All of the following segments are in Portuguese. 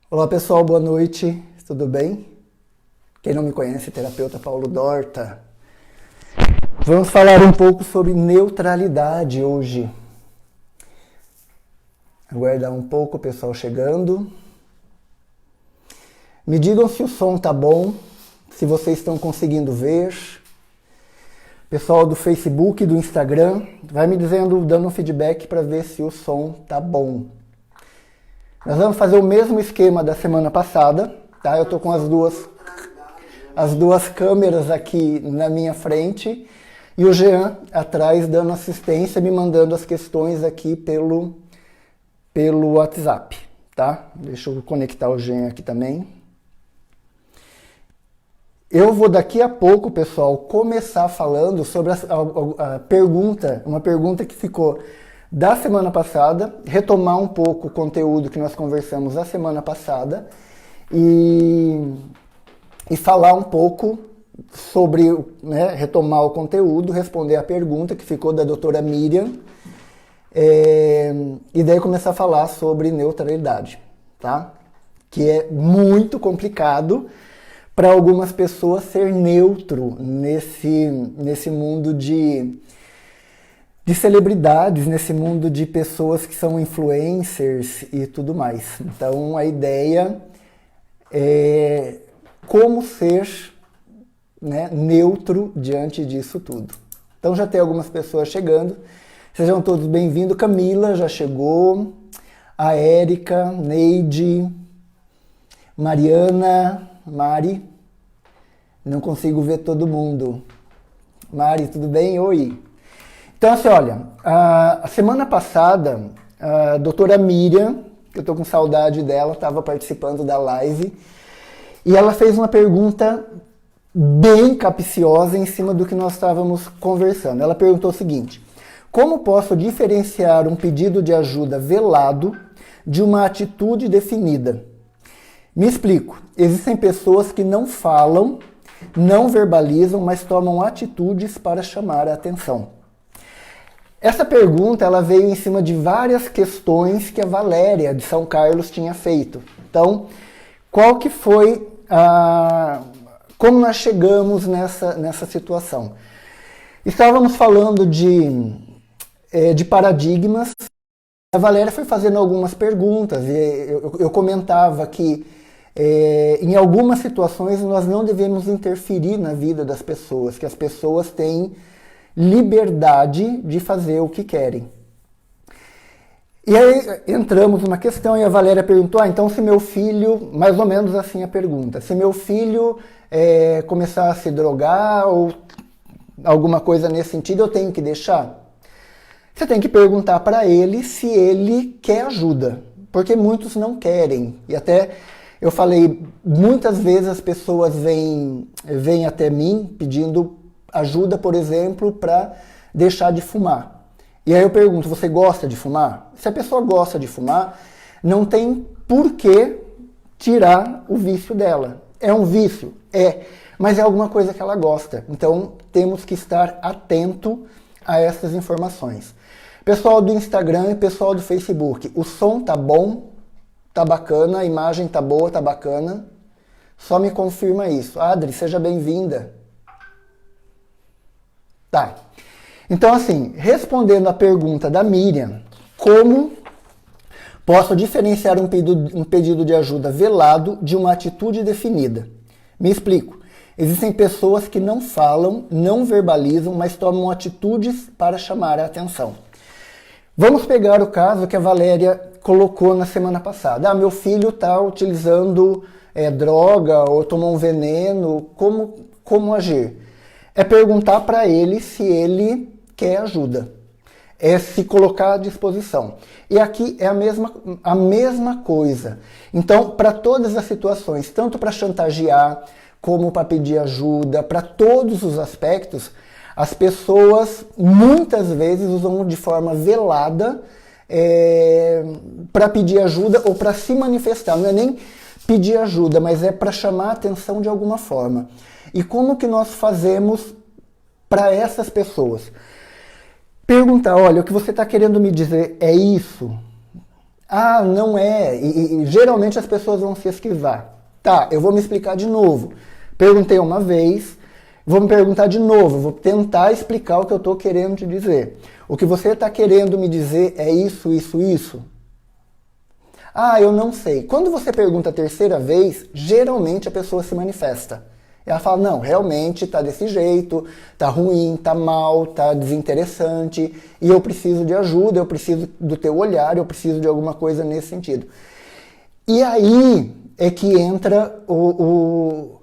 Olá pessoal, boa noite, tudo bem? Quem não me conhece, terapeuta Paulo Dorta. Vamos falar um pouco sobre neutralidade hoje. Aguardar um pouco o pessoal chegando. Me digam se o som tá bom, se vocês estão conseguindo ver. Pessoal do Facebook, do Instagram, vai me dizendo, dando um feedback para ver se o som tá bom. Nós vamos fazer o mesmo esquema da semana passada, tá? Eu tô com as duas câmeras aqui na minha frente e o Jean atrás dando assistência, me mandando as questões aqui pelo WhatsApp, tá? Deixa eu conectar o Jean aqui também. Eu vou daqui a pouco, pessoal, começar falando sobre a pergunta, uma pergunta que ficou da semana passada, retomar um pouco o conteúdo que nós conversamos a semana passada e falar um pouco sobre, né, retomar o conteúdo, responder a pergunta que ficou da doutora Miriam e daí começar a falar sobre neutralidade, tá? Que é muito complicado para algumas pessoas ser neutro nesse mundo de celebridades, nesse mundo de pessoas que são influencers e tudo mais. Então a ideia é como ser, né, neutro diante disso tudo. Então já tem algumas pessoas chegando. Sejam todos bem-vindos. Camila já chegou. A Érica, Neide, Mariana, Mari. Não consigo ver todo mundo. Mari, tudo bem? Oi. Então, assim, olha, a semana passada, a doutora Miriam, que eu tô com saudade dela, estava participando da live, e ela fez uma pergunta bem capciosa em cima do que nós estávamos conversando. Ela perguntou o seguinte: como posso diferenciar um pedido de ajuda velado de uma atitude definida? Me explico. Existem pessoas que não falam, não verbalizam, mas tomam atitudes para chamar a atenção. Essa pergunta ela veio em cima de várias questões que a Valéria de São Carlos tinha feito. Então, qual que foi como nós chegamos nessa situação? Estávamos falando de paradigmas. A Valéria foi fazendo algumas perguntas e eu comentava que em algumas situações nós não devemos interferir na vida das pessoas, que as pessoas têm liberdade de fazer o que querem. E aí entramos numa questão e a Valéria perguntou, então se meu filho, mais ou menos assim a pergunta, se meu filho começar a se drogar ou alguma coisa nesse sentido, eu tenho que deixar? Você tem que perguntar para ele se ele quer ajuda, porque muitos não querem. E até eu falei, muitas vezes as pessoas vêm até mim pedindo ajuda, por exemplo, para deixar de fumar. E aí eu pergunto, você gosta de fumar? Se a pessoa gosta de fumar, não tem por que tirar o vício dela. É um vício? É, mas é alguma coisa que ela gosta. Então temos que estar atento a essas informações. Pessoal do Instagram e pessoal do Facebook, o som tá bom? Tá bacana? A imagem tá boa? Tá bacana? Só me confirma isso. Adri, seja bem-vinda. Tá. Então, assim, respondendo a pergunta da Miriam, como posso diferenciar um pedido de ajuda velado de uma atitude definida? Me explico. Existem pessoas que não falam, não verbalizam, mas tomam atitudes para chamar a atenção. Vamos pegar o caso que a Valéria colocou na semana passada. Meu filho está utilizando droga ou tomou um veneno, como agir? É perguntar para ele se ele quer ajuda. É se colocar à disposição. E aqui é a mesma coisa. Então, para todas as situações, tanto para chantagear, como para pedir ajuda, para todos os aspectos, as pessoas muitas vezes usam de forma velada para pedir ajuda ou para se manifestar. Não é nem pedir ajuda, mas é para chamar a atenção de alguma forma. E como que nós fazemos para essas pessoas? Perguntar, olha, o que você está querendo me dizer é isso? Ah, não é. E geralmente as pessoas vão se esquivar. Tá, eu vou me explicar de novo. Perguntei uma vez, vou me perguntar de novo, vou tentar explicar o que eu estou querendo te dizer. O que você está querendo me dizer é isso, isso, isso? Ah, eu não sei. Quando você pergunta a terceira vez, geralmente a pessoa se manifesta. Ela fala, não, realmente está desse jeito, está ruim, está mal, está desinteressante, e eu preciso de ajuda, eu preciso do teu olhar, eu preciso de alguma coisa nesse sentido. E aí é que entra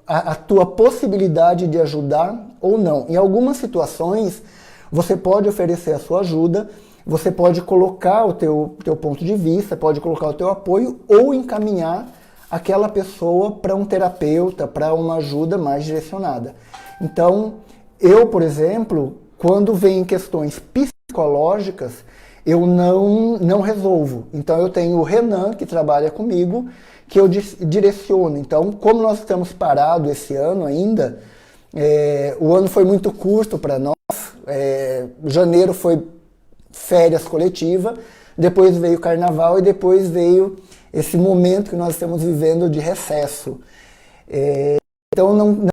a tua possibilidade de ajudar ou não. Em algumas situações, você pode oferecer a sua ajuda, você pode colocar o teu ponto de vista, pode colocar o teu apoio ou encaminhar aquela pessoa para um terapeuta, para uma ajuda mais direcionada. Então, eu, por exemplo, quando vem questões psicológicas, eu não resolvo. Então, eu tenho o Renan, que trabalha comigo, que eu direciono. Então, como nós estamos parados esse ano ainda, o ano foi muito curto para nós, janeiro foi férias coletiva, depois veio o carnaval e depois veio esse momento que nós estamos vivendo de recesso. Então não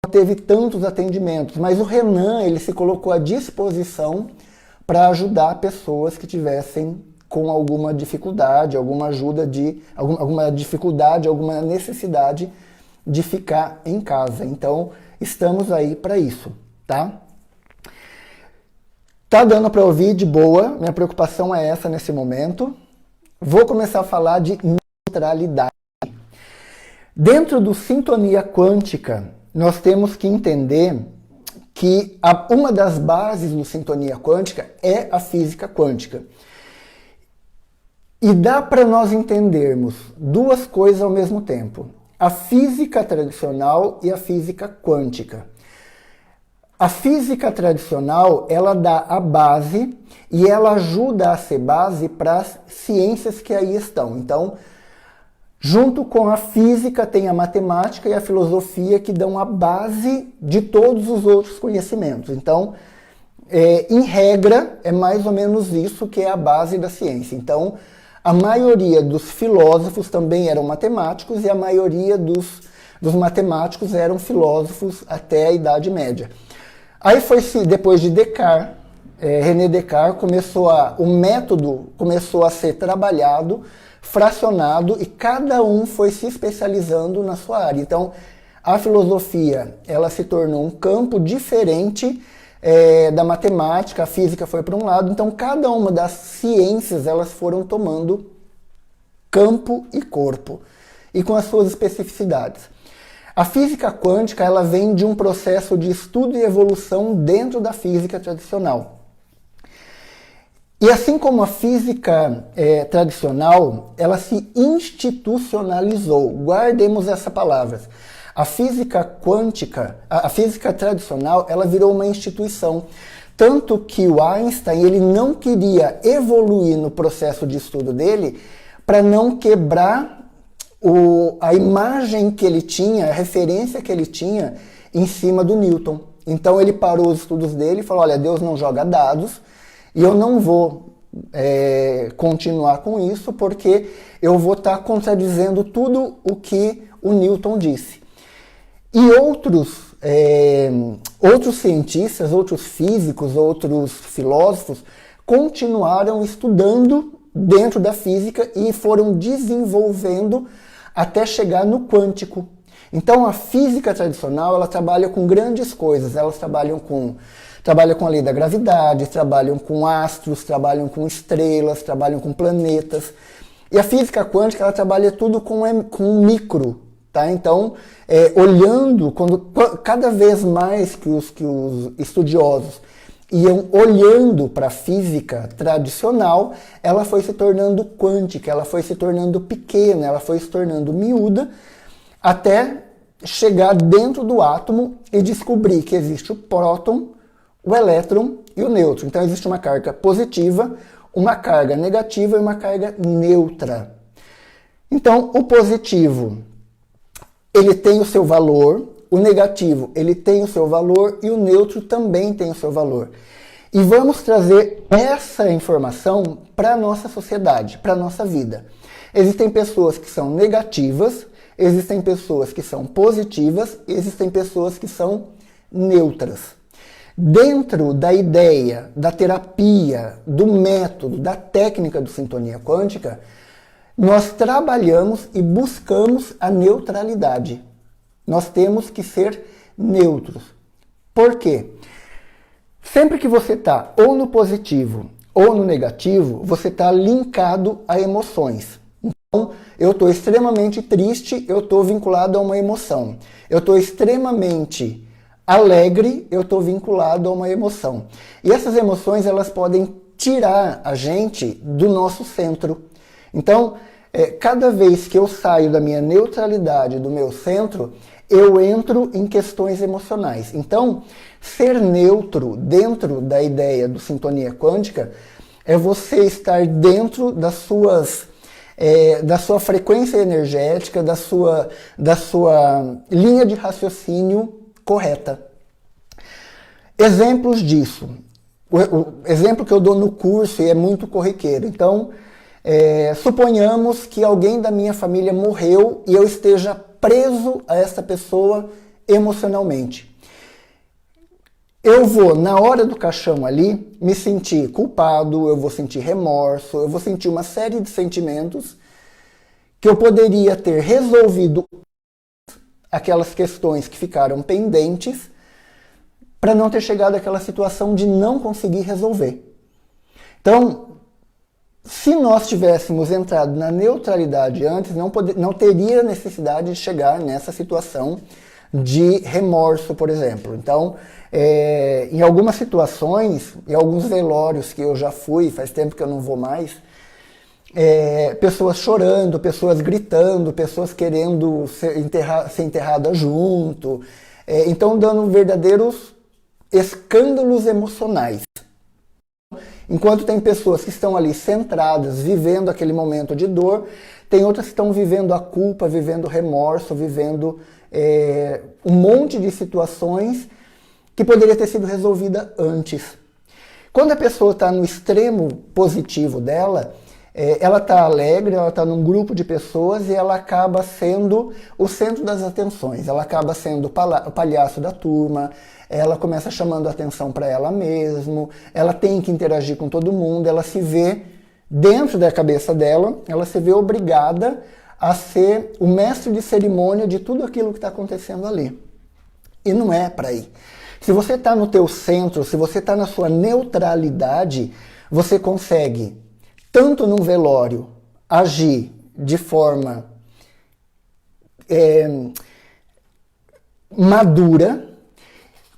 teve tantos atendimentos, mas o Renan ele se colocou à disposição para ajudar pessoas que tivessem com alguma dificuldade, alguma ajuda alguma dificuldade, alguma necessidade de ficar em casa. Então estamos aí para isso, tá? Tá dando para ouvir de boa, minha preocupação é essa nesse momento. Vou começar a falar de neutralidade. Dentro do sintonia quântica, nós temos que entender que uma das bases do sintonia quântica é a física quântica. E dá para nós entendermos duas coisas ao mesmo tempo. A física tradicional e a física quântica. A física tradicional, ela dá a base e ela ajuda a ser base para as ciências que aí estão. Então, junto com a física tem a matemática e a filosofia que dão a base de todos os outros conhecimentos. Então, em regra, é mais ou menos isso que é a base da ciência. Então, a maioria dos filósofos também eram matemáticos e a maioria dos matemáticos eram filósofos até a Idade Média. Aí foi depois de Descartes, René Descartes, o método começou a ser trabalhado, fracionado e cada um foi se especializando na sua área. Então, a filosofia ela se tornou um campo diferente da matemática, a física foi para um lado. Então, cada uma das ciências elas foram tomando campo e corpo e com as suas especificidades. A física quântica ela vem de um processo de estudo e evolução dentro da física tradicional. E assim como a física tradicional, ela se institucionalizou. Guardemos essa palavra. A física quântica, a física tradicional, ela virou uma instituição. Tanto que o Einstein ele não queria evoluir no processo de estudo dele para não quebrar a imagem que ele tinha, a referência que ele tinha em cima do Newton. Então ele parou os estudos dele e falou, olha, Deus não joga dados e eu não vou continuar com isso porque eu vou estar contradizendo tudo o que o Newton disse. E outros cientistas, outros físicos, outros filósofos continuaram estudando dentro da física e foram desenvolvendo até chegar no quântico. Então a física tradicional ela trabalha com grandes coisas, elas trabalham com a lei da gravidade, trabalham com astros, trabalham com estrelas, trabalham com planetas. E a física quântica ela trabalha tudo com micro. Tá? Então, olhando, cada vez mais que os estudiosos iam olhando para a física tradicional, ela foi se tornando quântica, ela foi se tornando pequena, ela foi se tornando miúda, até chegar dentro do átomo e descobrir que existe o próton, o elétron e o nêutron. Então existe uma carga positiva, uma carga negativa e uma carga neutra. Então o positivo, ele tem o seu valor, o negativo, ele tem o seu valor e o neutro também tem o seu valor. E vamos trazer essa informação para a nossa sociedade, para a nossa vida. Existem pessoas que são negativas, existem pessoas que são positivas, existem pessoas que são neutras. Dentro da ideia, da terapia, do método, da técnica do Sintonia Quântica, nós trabalhamos e buscamos a neutralidade. Nós temos que ser neutros. Por quê? Sempre que você está ou no positivo ou no negativo, você está linkado a emoções. Então, eu estou extremamente triste, eu estou vinculado a uma emoção. Eu estou extremamente alegre, eu estou vinculado a uma emoção. E essas emoções, elas podem tirar a gente do nosso centro. Então, cada vez que eu saio da minha neutralidade, do meu centro, eu entro em questões emocionais. Então, ser neutro dentro da ideia do Sintonia Quântica é você estar dentro da sua frequência energética, da sua linha de raciocínio correta. Exemplos disso. O exemplo que eu dou no curso e é muito corriqueiro. Então, suponhamos que alguém da minha família morreu e eu esteja preso a essa pessoa emocionalmente. Eu vou, na hora do caixão ali, me sentir culpado, eu vou sentir remorso, eu vou sentir uma série de sentimentos que eu poderia ter resolvido aquelas questões que ficaram pendentes para não ter chegado àquela situação de não conseguir resolver. Então, se nós tivéssemos entrado na neutralidade antes, não teria necessidade de chegar nessa situação de remorso, por exemplo. Então, em algumas situações, em alguns velórios que eu já fui, faz tempo que eu não vou mais, pessoas chorando, pessoas gritando, pessoas querendo ser enterradas junto, então dando verdadeiros escândalos emocionais. Enquanto tem pessoas que estão ali centradas, vivendo aquele momento de dor, tem outras que estão vivendo a culpa, vivendo o remorso, vivendo um monte de situações que poderia ter sido resolvida antes. Quando a pessoa está no extremo positivo dela, ela está alegre, ela está num grupo de pessoas e ela acaba sendo o centro das atenções, ela acaba sendo o palhaço da turma, ela começa chamando a atenção para ela mesma, ela tem que interagir com todo mundo, ela se vê, dentro da cabeça dela, ela se vê obrigada a ser o mestre de cerimônia de tudo aquilo que está acontecendo ali. E não é para ir. Se você está no teu centro, se você está na sua neutralidade, você consegue, tanto num velório, agir de forma madura,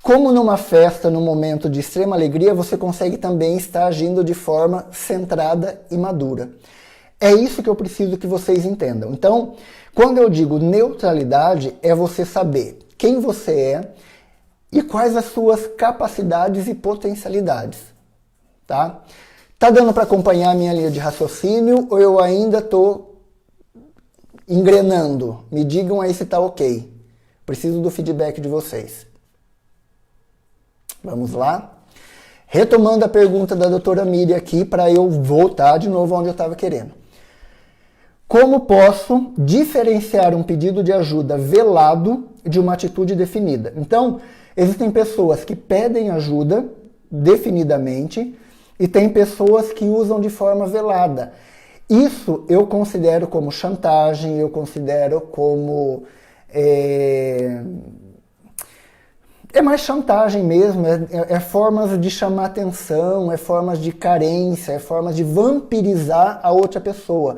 como numa festa, num momento de extrema alegria, você consegue também estar agindo de forma centrada e madura. É isso que eu preciso que vocês entendam. Então, quando eu digo neutralidade, é você saber quem você é e quais as suas capacidades e potencialidades. Tá? Tá dando para acompanhar a minha linha de raciocínio ou eu ainda estou engrenando? Me digam aí se tá ok. Preciso do feedback de vocês. Vamos lá? Retomando a pergunta da doutora Miriam aqui, para eu voltar de novo onde eu estava querendo. Como posso diferenciar um pedido de ajuda velado de uma atitude definida? Então, existem pessoas que pedem ajuda definidamente e tem pessoas que usam de forma velada. Isso eu considero como chantagem, eu considero como... É mais chantagem mesmo, é formas de chamar atenção, é formas de carência, é formas de vampirizar a outra pessoa.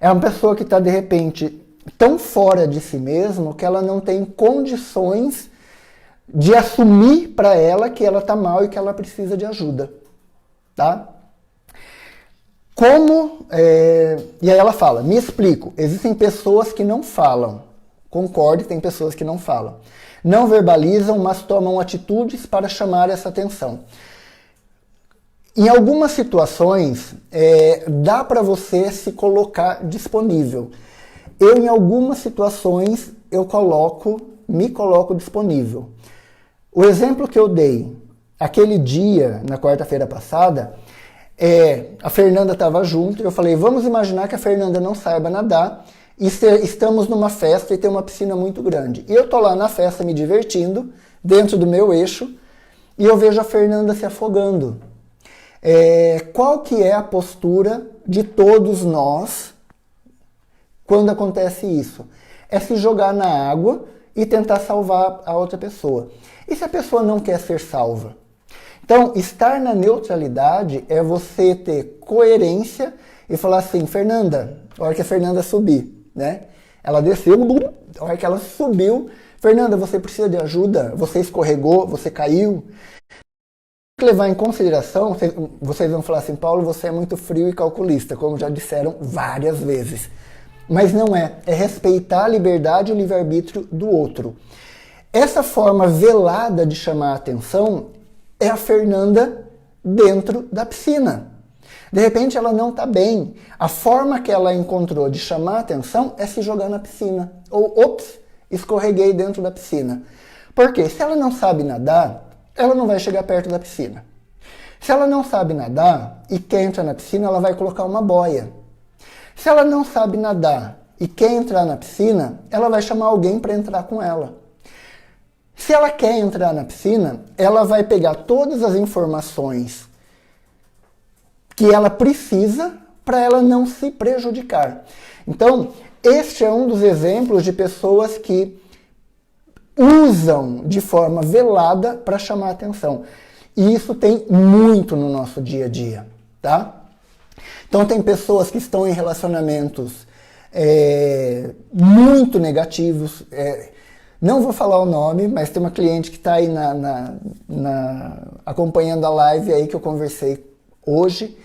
É uma pessoa que está, de repente, tão fora de si mesmo que ela não tem condições de assumir para ela que ela está mal e que ela precisa de ajuda. Tá? E aí ela fala, me explico, existem pessoas que não falam. Concordo, tem pessoas que não falam. Não verbalizam, mas tomam atitudes para chamar essa atenção. Em algumas situações, dá para você se colocar disponível. Eu, em algumas situações, me coloco disponível. O exemplo que eu dei aquele dia, na quarta-feira passada, a Fernanda estava junto e eu falei, vamos imaginar que a Fernanda não saiba nadar e estamos numa festa e tem uma piscina muito grande. E eu tô lá na festa me divertindo, dentro do meu eixo, e eu vejo a Fernanda se afogando. Qual que é a postura de todos nós quando acontece isso? É se jogar na água e tentar salvar a outra pessoa. E se a pessoa não quer ser salva? Então, estar na neutralidade é você ter coerência e falar assim, Fernanda, a hora que a Fernanda subir, né? Ela desceu, a hora que ela subiu, Fernanda, você precisa de ajuda? Você escorregou? Você caiu? Tem que levar em consideração, vocês vão falar assim, Paulo, você é muito frio e calculista, como já disseram várias vezes. Mas não é respeitar a liberdade e o livre-arbítrio do outro. Essa forma velada de chamar a atenção é a Fernanda dentro da piscina. De repente ela não está bem. A forma que ela encontrou de chamar a atenção é se jogar na piscina. Ou, ops, escorreguei dentro da piscina. Por quê? Se ela não sabe nadar, ela não vai chegar perto da piscina. Se ela não sabe nadar e quer entrar na piscina, ela vai colocar uma boia. Se ela não sabe nadar e quer entrar na piscina, ela vai chamar alguém para entrar com ela. Se ela quer entrar na piscina, ela vai pegar todas as informações que ela precisa para ela não se prejudicar. Então, este é um dos exemplos de pessoas que usam de forma velada para chamar a atenção. E isso tem muito no nosso dia a dia, tá? Então, tem pessoas que estão em relacionamentos muito negativos. Não vou falar o nome, mas tem uma cliente que está aí acompanhando a live aí que eu conversei hoje.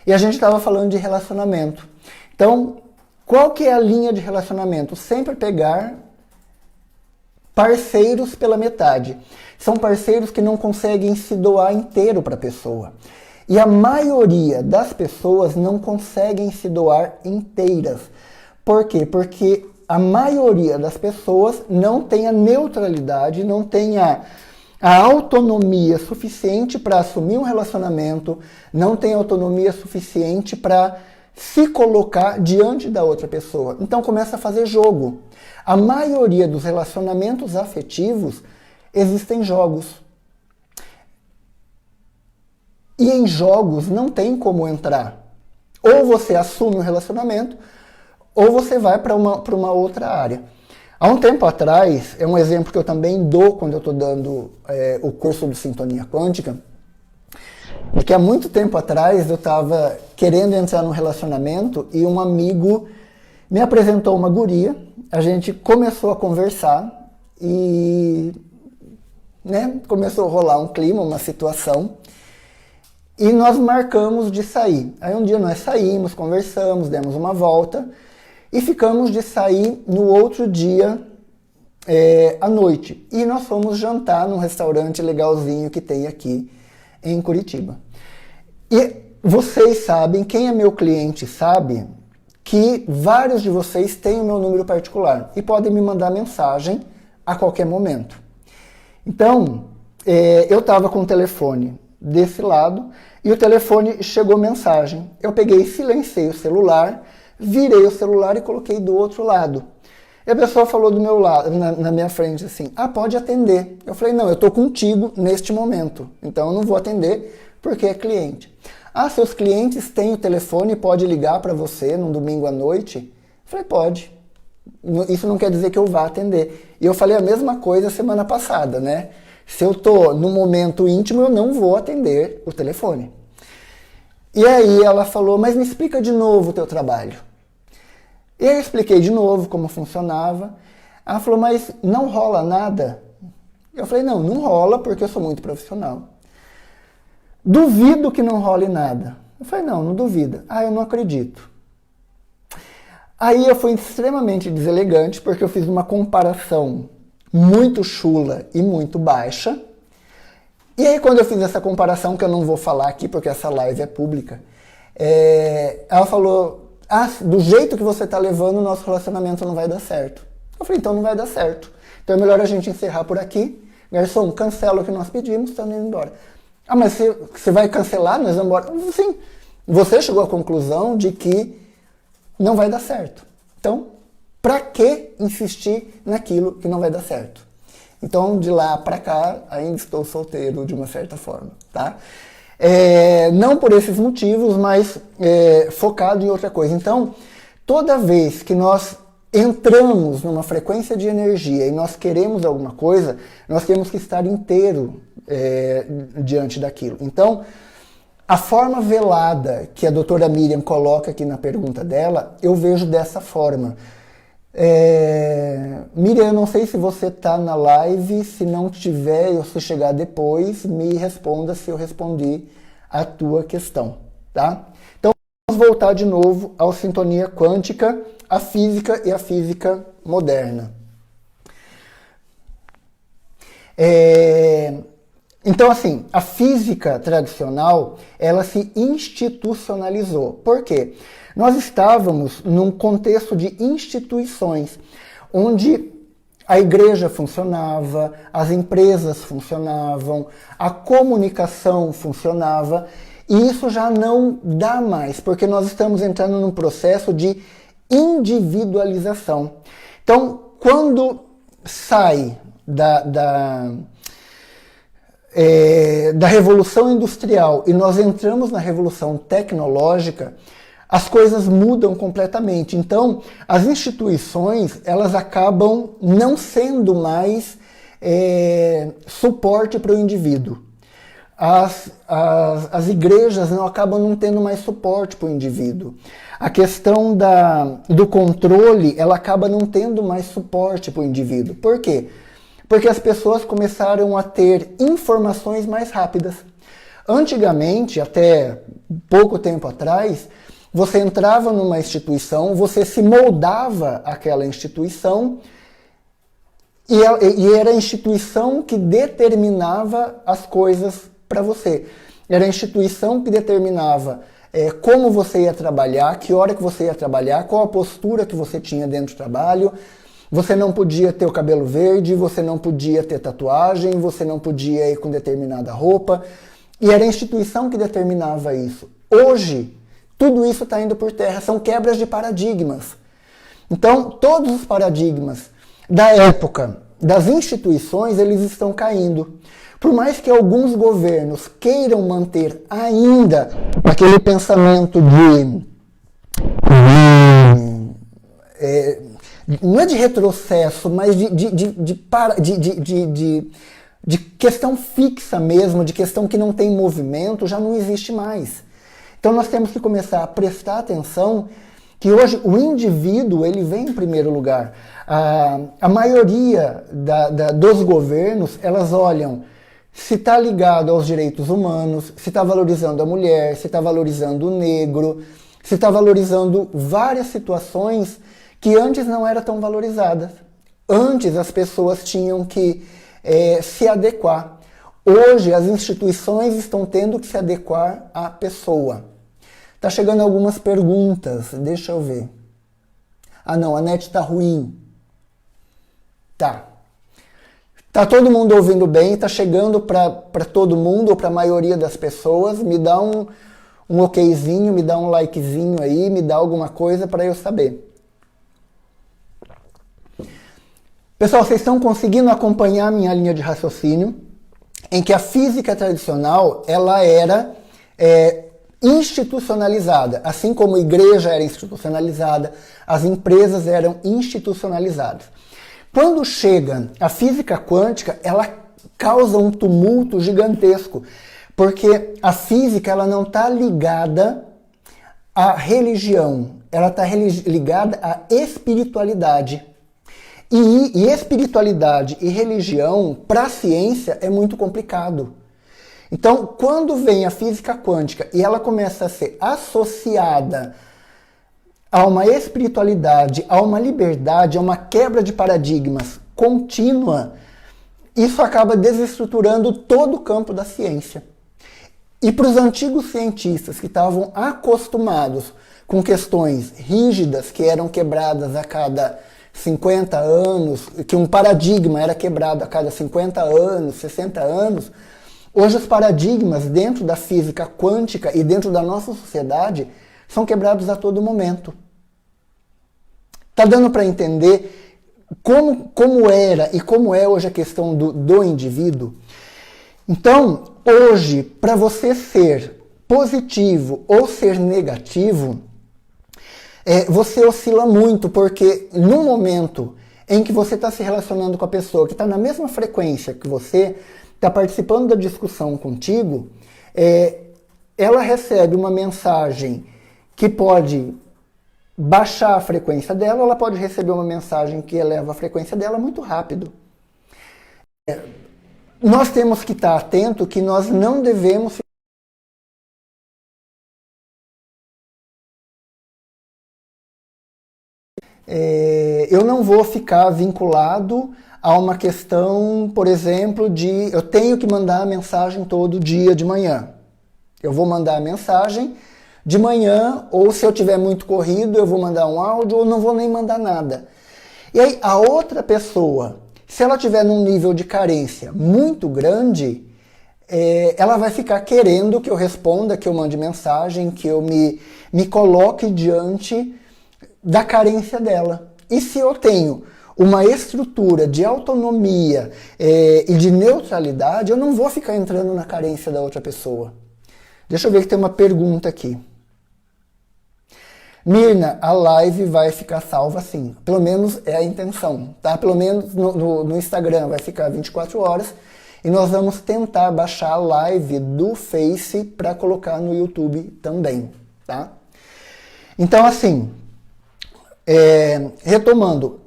E a gente estava falando de relacionamento. Então, qual que é a linha de relacionamento? Sempre pegar parceiros pela metade. São parceiros que não conseguem se doar inteiro para a pessoa. E a maioria das pessoas não conseguem se doar inteiras. Por quê? Porque a maioria das pessoas não tem a neutralidade, não tem a autonomia suficiente para assumir um relacionamento, não tem autonomia suficiente para se colocar diante da outra pessoa. Então começa a fazer jogo. A maioria dos relacionamentos afetivos existem jogos. E em jogos não tem como entrar. Ou você assume o relacionamento, ou você vai para uma outra área. Há um tempo atrás, é um exemplo que eu também dou quando eu estou dando o curso de Sintonia Quântica, porque há muito tempo atrás eu estava querendo entrar num relacionamento e um amigo me apresentou uma guria, a gente começou a conversar e começou a rolar um clima, uma situação, e nós marcamos de sair. Aí um dia nós saímos, conversamos, demos uma volta, e ficamos de sair no outro dia à noite. E nós fomos jantar num restaurante legalzinho que tem aqui em Curitiba. E vocês sabem, quem é meu cliente sabe, que vários de vocês têm o meu número particular e podem me mandar mensagem a qualquer momento. Então, eu estava com o telefone desse lado e o telefone chegou mensagem. Eu peguei e silenciei o celular, virei o celular e coloquei do outro lado. E a pessoa falou do meu lado, na minha frente assim, pode atender. Eu falei, não, eu estou contigo neste momento, então eu não vou atender porque é cliente. Seus clientes têm o telefone e pode ligar para você num domingo à noite? Eu falei, pode. Isso não quer dizer que eu vá atender. E eu falei a mesma coisa semana passada, né? Se eu estou no momento íntimo, eu não vou atender o telefone. E aí ela falou, mas me explica de novo o teu trabalho. E eu expliquei de novo como funcionava. Ela falou, mas não rola nada? Eu falei, não rola porque eu sou muito profissional. Duvido que não role nada. Eu falei, não duvido. Eu não acredito. Aí eu fui extremamente deselegante porque eu fiz uma comparação muito chula e muito baixa. E aí quando eu fiz essa comparação, que eu não vou falar aqui porque essa live é pública, ela falou, do jeito que você está levando, o nosso relacionamento não vai dar certo. Eu falei, então não vai dar certo. Então é melhor a gente encerrar por aqui. Garçom, cancela o que nós pedimos, estamos indo embora. Ah, mas você vai cancelar? Nós vamos embora? Sim. Você chegou à conclusão de que não vai dar certo. Então, para que insistir naquilo que não vai dar certo? Então, de lá para cá, ainda estou solteiro de uma certa forma, tá? Não por esses motivos, mas focado em outra coisa. Então, toda vez que nós entramos numa frequência de energia e nós queremos alguma coisa, nós temos que estar inteiro diante daquilo. Então, a forma velada que a doutora Miriam coloca aqui na pergunta dela, eu vejo dessa forma. Miriam, eu não sei se você está na live, se não tiver ou se chegar depois, me responda se eu respondi a tua questão, tá? Então, vamos voltar de novo ao sintonia quântica, a física e a física moderna. Então, assim, a física tradicional, ela se institucionalizou. Por quê? Nós estávamos num contexto de instituições, onde a igreja funcionava, as empresas funcionavam, a comunicação funcionava, e isso já não dá mais, porque nós estamos entrando num processo de individualização. Então, quando sai da Revolução Industrial e nós entramos na Revolução Tecnológica, as coisas mudam completamente. Então, as instituições, elas acabam não sendo mais suporte para o indivíduo. As igrejas acabam não tendo mais suporte para o indivíduo. A questão do controle, ela acaba não tendo mais suporte para o indivíduo. Por quê? Porque as pessoas começaram a ter informações mais rápidas. Antigamente, até pouco tempo atrás, você entrava numa instituição, você se moldava àquela instituição e era a instituição que determinava as coisas para você. Era a instituição que determinava como você ia trabalhar, que hora que você ia trabalhar, qual a postura que você tinha dentro do trabalho. Você não podia ter o cabelo verde, você não podia ter tatuagem, você não podia ir com determinada roupa. E era a instituição que determinava isso. Hoje, tudo isso está indo por terra, são quebras de paradigmas. Então, todos os paradigmas da época, das instituições, eles estão caindo. Por mais que alguns governos queiram manter ainda aquele pensamento não é de retrocesso, mas de questão fixa mesmo, de questão que não tem movimento, já não existe mais. Então nós temos que começar a prestar atenção que hoje o indivíduo ele vem em primeiro lugar. A maioria dos governos, elas olham se está ligado aos direitos humanos, se está valorizando a mulher, se está valorizando o negro, se está valorizando várias situações que antes não eram tão valorizadas. Antes as pessoas tinham que se adequar. Hoje as instituições estão tendo que se adequar à pessoa. Tá chegando algumas perguntas, deixa eu ver. Ah não, a net tá ruim. Tá. Tá todo mundo ouvindo bem, tá chegando para todo mundo, ou para a maioria das pessoas. Me dá um okzinho, me dá um likezinho aí, me dá alguma coisa para eu saber. Pessoal, vocês estão conseguindo acompanhar a minha linha de raciocínio, em que a física tradicional, ela era institucionalizada, assim como a igreja era institucionalizada, as empresas eram institucionalizadas. Quando chega a física quântica, ela causa um tumulto gigantesco, porque a física ela não está ligada à religião, ela está ligada à espiritualidade. E espiritualidade e religião, para a ciência, é muito complicado. Então, quando vem a física quântica e ela começa a ser associada a uma espiritualidade, a uma liberdade, a uma quebra de paradigmas contínua, isso acaba desestruturando todo o campo da ciência. E para os antigos cientistas que estavam acostumados com questões rígidas que eram quebradas a cada 50 anos, que um paradigma era quebrado a cada 50 anos, 60 anos, Hoje os paradigmas dentro da física quântica e dentro da nossa sociedade são quebrados a todo momento. Tá dando para entender como era e como é hoje a questão do indivíduo? Então, hoje, para você ser positivo ou ser negativo, você oscila muito, porque no momento em que você está se relacionando com a pessoa que está na mesma frequência que você, está participando da discussão contigo, ela recebe uma mensagem que pode baixar a frequência dela, ou ela pode receber uma mensagem que eleva a frequência dela muito rápido. Nós temos que estar atento que nós não devemos eu não vou ficar vinculado a uma questão, por exemplo, de eu tenho que mandar a mensagem todo dia de manhã. Eu vou mandar a mensagem de manhã, ou se eu tiver muito corrido, eu vou mandar um áudio, ou não vou nem mandar nada. E aí, a outra pessoa, se ela tiver num nível de carência muito grande, ela vai ficar querendo que eu responda, que eu mande mensagem, que eu me coloque diante da carência dela. E se eu tenho uma estrutura de autonomia e de neutralidade, eu não vou ficar entrando na carência da outra pessoa. Deixa eu ver que tem uma pergunta aqui. Mirna, a live vai ficar salva sim. Pelo menos é a intenção, tá? Pelo menos no Instagram vai ficar 24 horas. E nós vamos tentar baixar a live do Face para colocar no YouTube também, tá? Então, assim, retomando,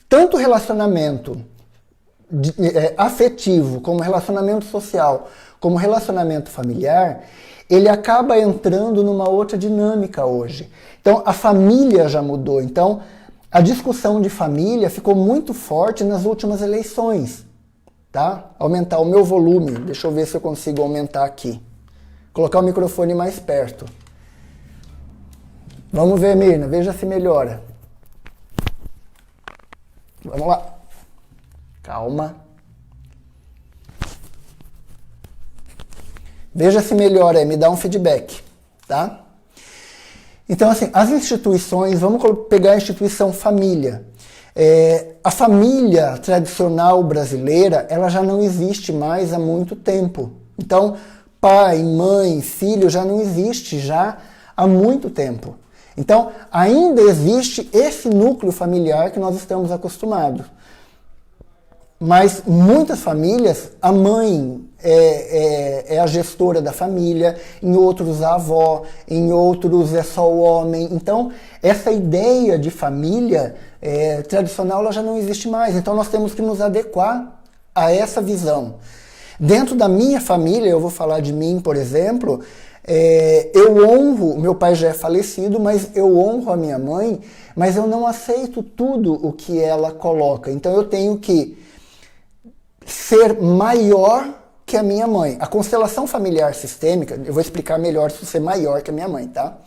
tanto relacionamento afetivo, como relacionamento social, como relacionamento familiar, ele acaba entrando numa outra dinâmica hoje. Então, a família já mudou. Então, a discussão de família ficou muito forte nas últimas eleições. Tá? Aumentar o meu volume. Deixa eu ver se eu consigo aumentar aqui. Colocar o microfone mais perto. Vamos ver, Mirna. Veja se melhora. Vamos lá. Calma. Veja se melhora aí, me dá um feedback, tá? Então, assim, as instituições, vamos pegar a instituição família. A família tradicional brasileira, ela já não existe mais há muito tempo. Então, pai, mãe, filho já não existe já há muito tempo. Então, ainda existe esse núcleo familiar que nós estamos acostumados. Mas muitas famílias, a mãe é a gestora da família, em outros a avó, em outros é só o homem. Então, essa ideia de família tradicional ela já não existe mais. Então, nós temos que nos adequar a essa visão. Dentro da minha família, eu vou falar de mim, por exemplo, eu honro, meu pai já é falecido, mas eu honro a minha mãe, mas eu não aceito tudo o que ela coloca. Então, eu tenho que ser maior que a minha mãe. A constelação familiar sistêmica, eu vou explicar melhor se ser maior que a minha mãe, tá?